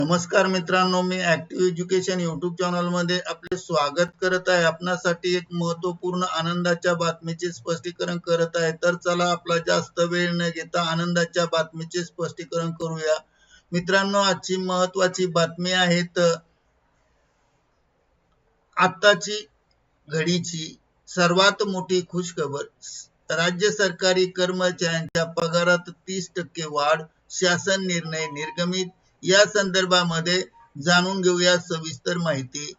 नमस्कार मित्रांनो, मी active education YouTube channel मध्ये आपले स्वागत करत आहे। आपणासाठी एक महत्त्वपूर्ण आनंदाच्या बातमीचे स्पष्टीकरण करत आहे। तर चला आपला जास्त वेळ न घेता आनंदाच्या बातमीचे स्पष्टीकरण करूया। मित्रांनो, आजची महत्त्वाची बातमी आहे आताची घडीची सर्वात मोठी खुशखबर। राज्य सरकारी कर्मचाऱ्यांच्या पगारात 30% वाढ, शासन निर्णय निर्गमित। या संदर्भामध्ये जाणून घेऊया सविस्तर माहिती।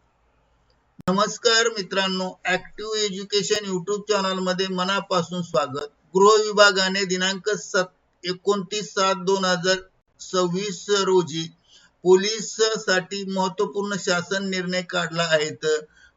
नमस्कार मित्रांनो, ऍक्टिव्ह एज्युकेशन यूट्यूब चॅनल मध्ये मनापासून स्वागत। गृह विभागाने दिनांक 29/7/2026 रोजी पोलीस साठी महत्त्वपूर्ण शासन निर्णय काढला आहे।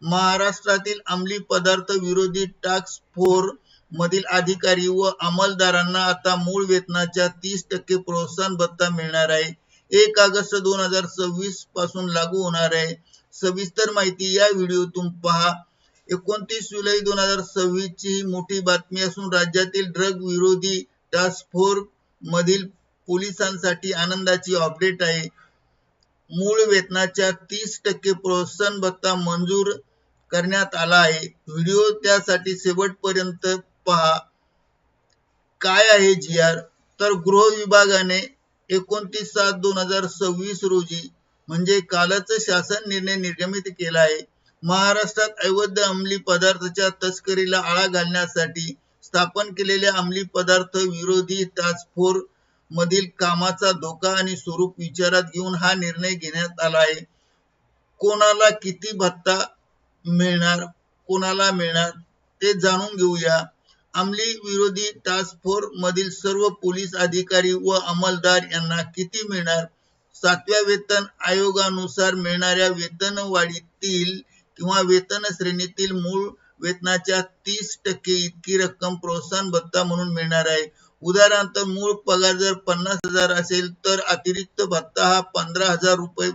महाराष्ट्रातील अंमली पदार्थ विरोधी टास्क फोर्स मधील अधिकारी व अंमलदारांना आता मूळ वेतनाच्या 30% प्रोत्साहन भत्ता मिळणार आहे। 1 ऑगस्ट 2026 पासून लागू होणार आहे। सविस्तर माहिती या व्हिडिओतून पहा। 29 जुलै 2026 ची ही मोठी बातमी असून राज्यातील ड्रग विरोधी टास्क फोर्स मधील पोलिसांसाठी आनंदाची अपडेट आहे। मूळ वेतनाच्या 30% प्रोत्साहन भत्ता मंजूर करण्यात आला आहे। व्हिडिओ त्यासाठी शेवटपर्यंत पहा। काय आहे GR? तर गृह विभागाने 29/7/2026 रोजी म्हणजे कालच शासन निर्णय निर्गमित केला आहे। महाराष्ट्रात अवैध अंमली पदार्थाच्या तस्करीला आळा घालण्यासाठी स्थापन केलेल्या अंमली पदार्थ विरोधी टास्क फोर्स मधील कामाचा धोका आणि स्वरूप विचारात घेऊन हा निर्णय घेण्यात आला आहे। कोणाला किती भत्ता मिळणार, कोणाला मिळणार ते जाणून घेऊया। अंमली विरोधी टास्क फोर्स मधील सर्व पोलीस अधिकारी व अंमलदार यांना किती मिळणार? 7व्या वेतन आयोगानुसार मिळणाऱ्या वेतनवाढीतील किंवा वेतन श्रेणीतील मूळ वेतनाच्या 30% इतकी रक्कम प्रोत्साहन भत्ता म्हणून मिळणार आहे। उदाहरणार्थ, मूळ पगार जर 50,000 असेल तर अतिरिक्त भत्ता हा 15,000 रुपये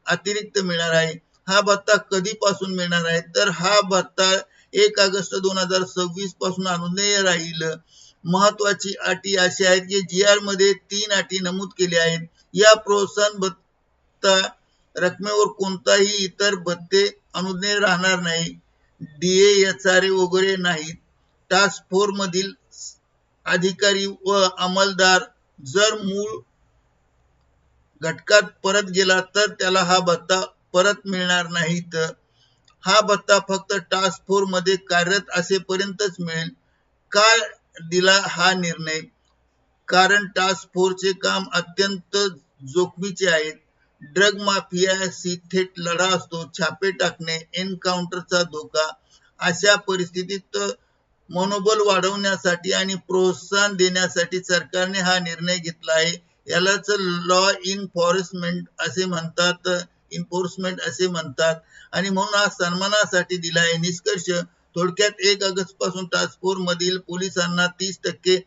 अतिरिक्त मिळणार आहे। हा भत्ता कधीपासून मिळणार आहे? तर हा भत्ता 1 ऑगस्ट 2026 पासून अनुज्ञेय राहील। महत्वाची अटी अशी आहेत की GR मध्ये 3 अटी नमूद केल्या आहेत। या प्रोत्साहन भत्ता रकमेवर कोणताही इतर भत्ते अनुज्ञेय राहणार नाही। DA, SRA वगैरे नाहीत। टास्क फोर्स मधील अधिकारी व अंमलदार जर मूळ घटकात परत गेला तर त्याला हा भत्ता परत मिळणार नाही। हा भत्ता फक्त टास्क फोर्स मध्ये कार्यरत असेपर्यंतच मिळेल। का दिला हा निर्णय? कारण टास्क फोर्सचे काम अत्यंत जोखमीचे आहे। ड्रग माफियाशी थेट लढा असतो, छापे टाकणे, एन्काउंटरचा धोका। अशा परिस्थितीत मनोबल वाढवण्यासाठी आणि प्रोत्साहन देण्यासाठी सरकारने हा निर्णय घेतला आहे। यालाच लॉ इन्फोर्समेंट असे म्हणतात आणि म्हणून हा सन्मानासाठी दिला आहे। निष्कर्ष थोडक्यात 1 ऑगस्ट पासून टास्क फोर्स मधील पोलिसांना 30%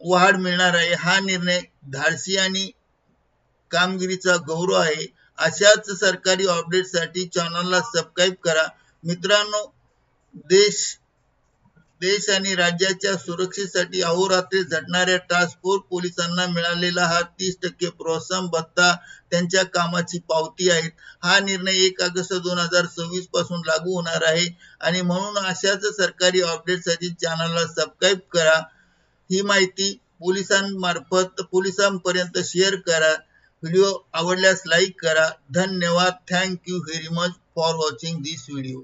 वाढ मिळणार आहे। हा निर्णय धाडसी आणि कामगिरीचा गौरव आहे। अशाच सरकारी अपडेटसाठी चॅनलला सबस्क्राइब करा। मित्रांनो, देश आणि राज्याच्या सुरक्षेसाठी अहोरात्री झटणाऱ्या टास्क फोर्स पोलिसांना मिळालेला हा 30% प्रोत्साहन भत्ता त्यांच्या कामाची पावती आहे। हा निर्णय 1 ऑगस्ट 2026 पासून लागू होणार आहे आणि म्हणून अशाच सरकारी अपडेटसाठी चॅनलला सबस्क्राइब करा। ही माहिती पोलिसांपर्यंत शेअर करा। व्हिडिओ आवडल्यास लाईक करा। धन्यवाद। Thank you very much for watching this video.